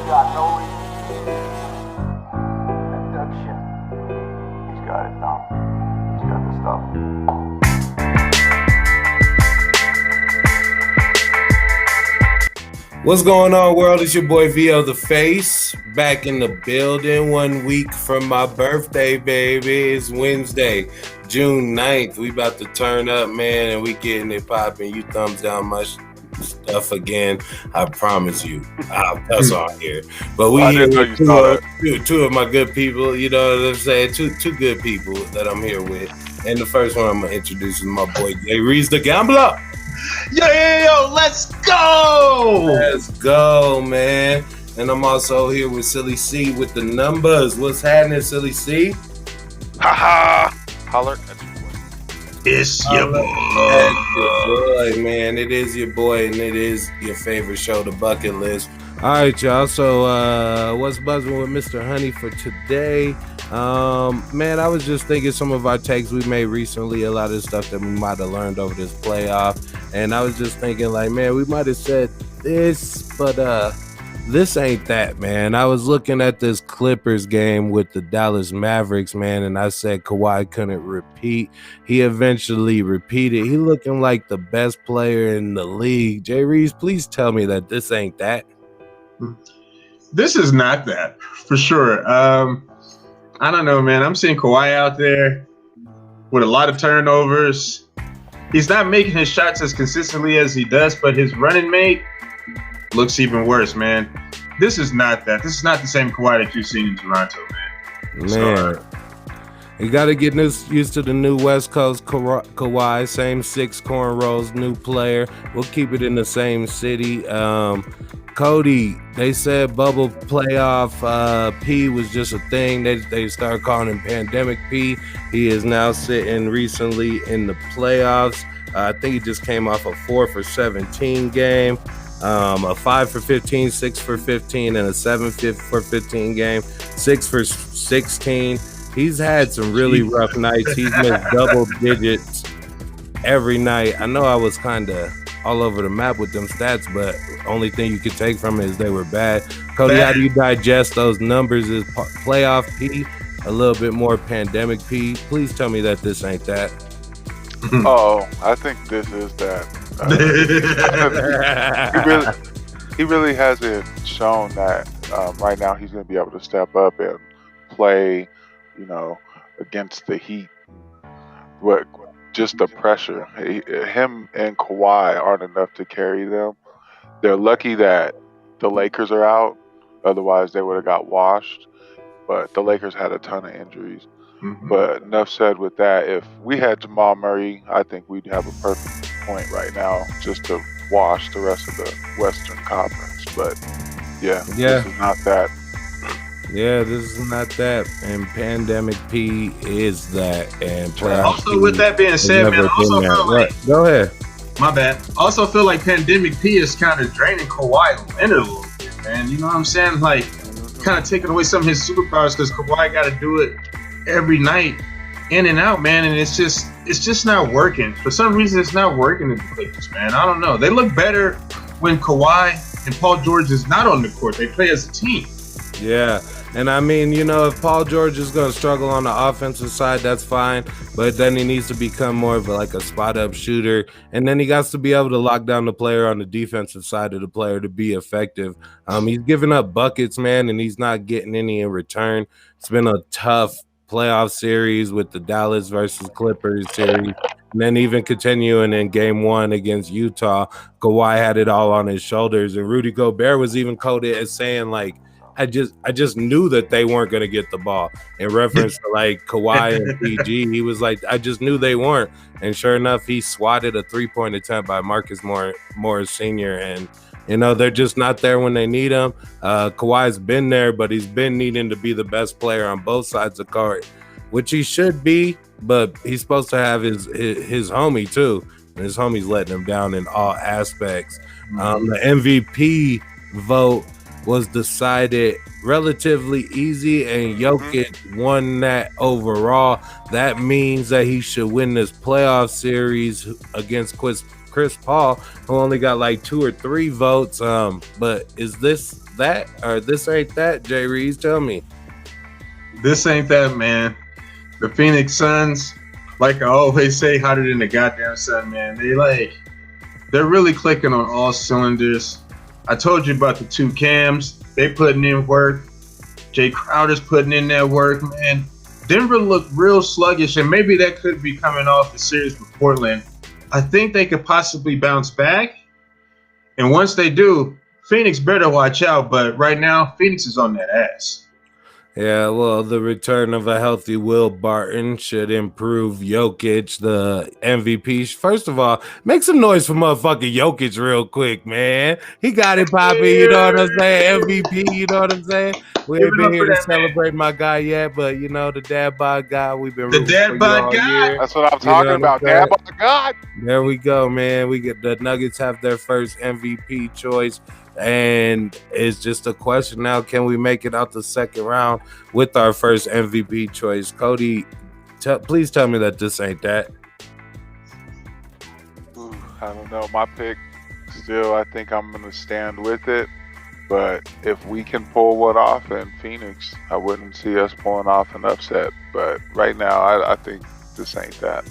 got no abduction. He's got it now. He's got the stuff. What's going on, world? It's your boy VO the Face, back in the building 1 week from my birthday, baby. It's Wednesday, June 9th. We about to turn up, man, and we getting it popping. You thumbs down my stuff again. I promise you. That's all here. But we here with two of my good people, you know what I'm saying? Two good people that I'm here with. And the first one I'm going to introduce is my boy, Jay Reese the Gambler. Yo, let's go! Let's go, man. And I'm also here with Silly C with the numbers. What's happening, Silly C? Haha! Holler at your boy. It's your boy. That's your boy, man. It is your boy, and it is your favorite show, The Bucket List. All right, y'all. So, what's buzzing with Mr. Honey for today? Man, I was just thinking some of our takes we made recently, a lot of stuff that we might have learned over this playoff. And I was just thinking, like, man, we might have said this, but this ain't that, man. I was looking at this Clippers game with the Dallas Mavericks, man, and I said Kawhi couldn't repeat. He eventually repeated. He looking like the best player in the league. Jay Reese, please tell me that this ain't that. This is not that, for sure. I don't know, man. I'm seeing Kawhi out there with a lot of turnovers. He's not making his shots as consistently as he does, but his running mate looks even worse, man. This is not that. This is not the same Kawhi that you've seen in Toronto, man. Man, you got to get used to the new West Coast Kawhi. Same 6 cornrows, new player. We'll keep it in the same city. Cody, they said bubble playoff P was just a thing. They started calling him Pandemic P. He is now sitting recently in the playoffs. I think he just came off a 4 for 17 game, a 5 for 15, 6 for 15, and a 7 for 15 game, 6 for 16. He's had some really rough nights. He's missed double digits every night. I know I was kind of all over the map with them stats, but only thing you could take from it is they were bad. Cody, how do you digest those numbers? Is playoff P a little bit more pandemic P? Please tell me that this ain't that. Oh, I think this is that. He really hasn't shown that right now he's going to be able to step up and play, against the Heat. Just the pressure. Him and Kawhi aren't enough to carry them. They're lucky that the Lakers are out. Otherwise, they would have got washed. But the Lakers had a ton of injuries. Mm-hmm. But enough said with that. If we had Jamal Murray, I think we'd have a perfect point right now just to wash the rest of the Western Conference. But, this is not that. Yeah, this is not that, and Pandemic P is that, and also P with that being said, man, I also feel like, go ahead. My bad. Also feel like Pandemic P is kind of draining Kawhi Leonard a little bit, man. You know what I'm saying? Like, kind of taking away some of his superpowers because Kawhi got to do it every night, in and out, man, and it's just not working. For some reason, it's not working in the Clippers, man. I don't know. They look better when Kawhi and Paul George is not on the court. They play as a team. Yeah. And I mean, if Paul George is going to struggle on the offensive side, that's fine. But then he needs to become more of a spot-up shooter. And then he got to be able to lock down the player on the defensive side of the player to be effective. He's giving up buckets, man, and he's not getting any in return. It's been a tough playoff series with the Dallas versus Clippers series. And then even continuing in game 1 against Utah, Kawhi had it all on his shoulders. And Rudy Gobert was even quoted as saying, I just knew that they weren't going to get the ball in reference to Kawhi and PG. He was like, I just knew they weren't. And sure enough, he swatted a 3-point attempt by Marcus Morris Sr. And, they're just not there when they need him. Kawhi's been there, but he's been needing to be the best player on both sides of the court, which he should be, but he's supposed to have his homie too. And his homie's letting him down in all aspects. The MVP vote was decided relatively easy, and Jokic won that overall. That means that he should win this playoff series against Chris Paul, who only got 2 or 3 votes. But is this that or this ain't that, Jay Reeves? Tell me. This ain't that, man. The Phoenix Suns, like I always say, hotter than the goddamn sun, man. They're really clicking on all cylinders. I told you about the two Cams. They putting in work. Jay Crowder's putting in that work, man. Denver looked real sluggish, and maybe that could be coming off the series with Portland. I think they could possibly bounce back. And once they do, Phoenix better watch out. But right now, Phoenix is on that ass. Yeah, well, the return of a healthy Will Barton should improve Jokic, the MVP. First of all, make some noise for motherfucking Jokic real quick, man. He got it popping, you know what I'm saying? MVP, you know what I'm saying? We ain't been here to celebrate my guy yet, but, you know, the dad bod guy, we've been the dad bod guy. That's what I'm talking about, dad bod God. There we go, man. We get the Nuggets have their first MVP choice. And it's just a question now, can we make it out the second round with our first MVP choice? Cody, please tell me that this ain't that. I don't know. My pick, still, I think I'm going to stand with it. But if we can pull one off in Phoenix, I wouldn't see us pulling off an upset. But right now, I think this ain't that.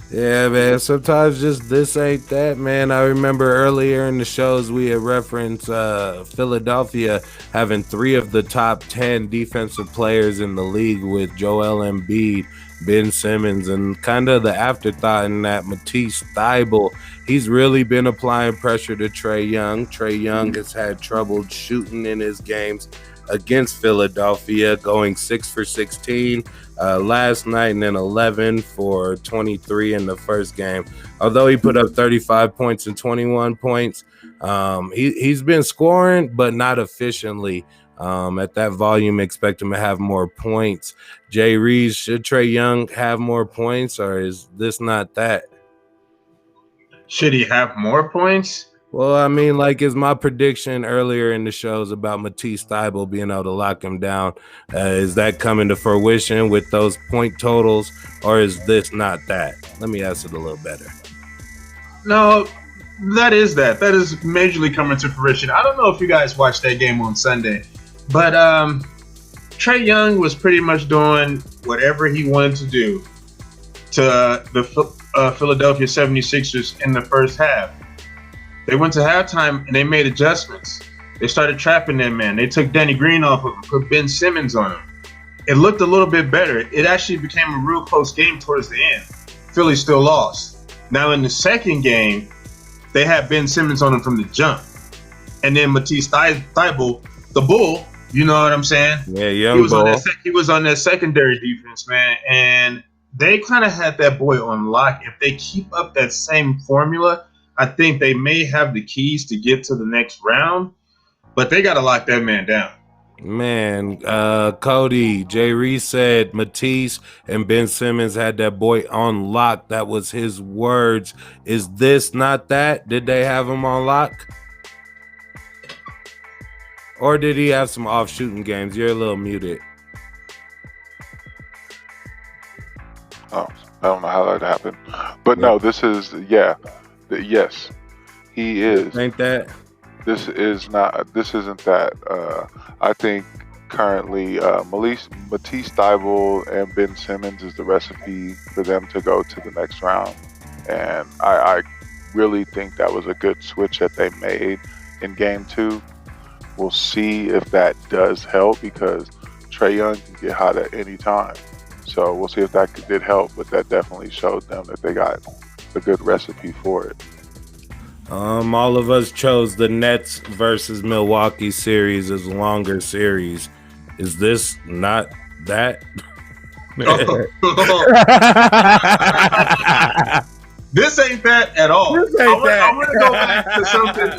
Yeah, man. Sometimes just this ain't that, man. I remember earlier in the shows we had referenced Philadelphia having 3 of the top 10 defensive players in the league with Joel Embiid, Ben Simmons, and kind of the afterthought in that Matisse Thybulle. He's really been applying pressure to Trey Young. Trey Young has had trouble shooting in his games against Philadelphia, going 6 for 16 last night and then 11 for 23 in the first game. Although he put up 35 points and 21 points, he's been scoring, but not efficiently. At that volume, expect him to have more points. Jay Reeves, should Trey Young have more points, or is this not that? Should he have more points? Well, I mean, like, is my prediction earlier in the shows about Matisse Thybulle being able to lock him down, is that coming to fruition with those point totals, or is this not that? Let me ask it a little better. No, that is that. That is majorly coming to fruition. I don't know if you guys watched that game on Sunday, but Trey Young was pretty much doing whatever he wanted to do to the Philadelphia 76ers in the first half. They went to halftime and they made adjustments. They started trapping that man. They took Danny Green off of him, put Ben Simmons on him. It looked a little bit better. It actually became a real close game towards the end. Philly still lost. Now in the second game, they had Ben Simmons on him from the jump. And then Matisse Thybulle, the Bull, you know what I'm saying? Yeah, young Bull. He was on that secondary defense, man. And they kind of had that boy on lock. If they keep up that same formula, I think they may have the keys to get to the next round, but they got to lock that man down. Man, Cody, Jay Reese said Matisse and Ben Simmons had that boy on lock. That was his words. Is this not that? Did they have him on lock? Or did he have some off shooting games? You're a little muted. Oh, I don't know how that happened. But no, this is, yes, he is. Ain't that? This isn't that. I think currently Matisse Thybulle and Ben Simmons is the recipe for them to go to the next round. And I really think that was a good switch that they made in game 2. We'll see if that does help, because Trey Young can get hot at any time. So we'll see if that did help, but that definitely showed them that they got a good recipe for it. All of us chose the Nets versus Milwaukee series as longer series. Is this not that? This ain't that at all. I want to go back to something.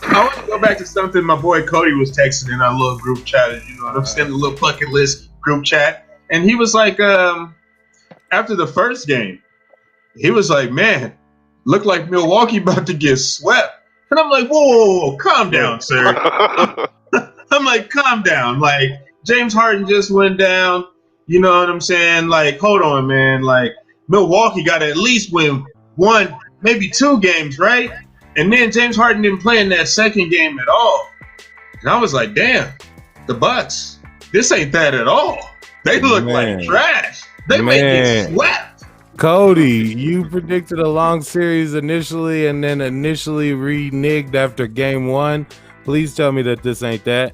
I want to go back to something my boy Cody was texting in our little group chat. You know what I'm saying? The little bucket list group chat. And he was like, after the first game, he was like, man, looked like Milwaukee about to get swept. And I'm like, whoa, calm down, sir. I'm like, calm down. Like, James Harden just went down. You know what I'm saying? Like, hold on, man. Like, Milwaukee got to at least win 1, maybe 2 games, right? And then James Harden didn't play in that second game at all. And I was like, damn, the Bucks, this ain't that at all. They look like trash. They may get swept. Cody, you predicted a long series initially and then initially reneged after game 1. Please tell me that this ain't that.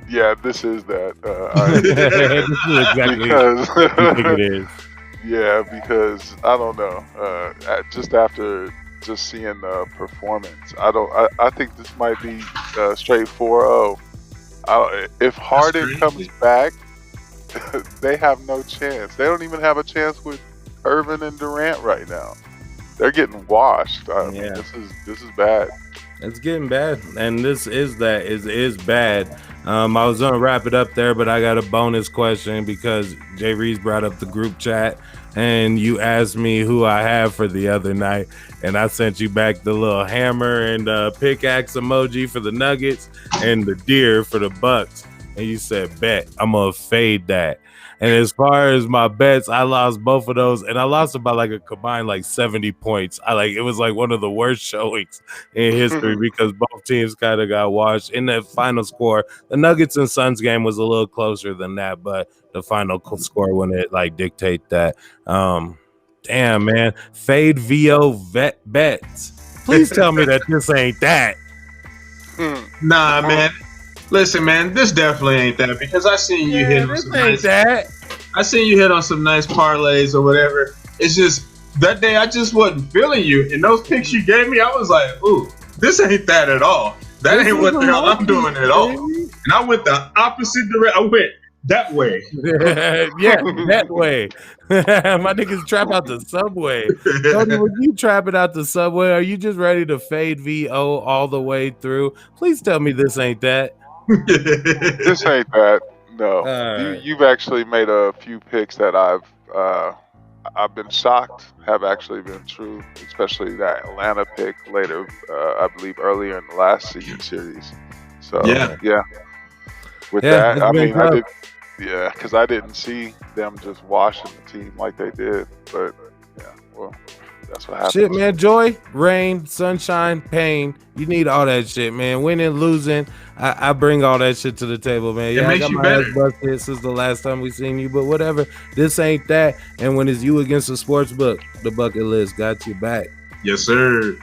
Yeah, this is that. This is exactly because what I think it is. Yeah, because I don't know. Just after just seeing the performance, I think this might be straight 4-0. If Harden comes back, they have no chance. They don't even have a chance with Irvin and Durant right now. They're getting washed. This is bad. It's getting bad, and this is bad. I was gonna wrap it up there, but I got a bonus question because Jay Reese brought up the group chat, and you asked me who I have for the other night, and I sent you back the little hammer and pickaxe emoji for the Nuggets and the deer for the Bucks, and you said, "Bet I'm gonna fade that." And as far as my bets, I lost both of those, and I lost about like a combined like 70 points. It was like one of the worst showings in history because both teams kind of got washed in the final score. The Nuggets and Suns game was a little closer than that, but the final score wouldn't like dictate that. Damn, man, fade VO vet bets. Please tell me that this ain't that. Nah, man. Listen, man, this definitely ain't that because I seen you hit on some nice. I seen you hit on some nice parlays or whatever. It's just that day I just wasn't feeling you, and those picks you gave me, I was like, "Ooh, this ain't that at all. That ain't what the hell I'm doing at all." And I went the opposite direction. I went that way. Yeah, that way. My niggas trap out the subway. Tony, when you trapping out the subway, are you just ready to fade VO all the way through? Please tell me this ain't that. This ain't that. No, you've actually made a few picks that I've been shocked have actually been true, especially that Atlanta pick later, I believe earlier in the last series. So yeah. With that, I mean, because I didn't see them just washing the team like they did, but yeah, well. That's what happens. Shit, man. Joy, rain, sunshine, pain. You need all that shit, man. Winning, losing. I bring all that shit to the table, man. Yeah, I got my ass busted since the last time we seen you, but whatever. This ain't that. And when it's you against the sports book, the bucket list got you back. Yes, sir.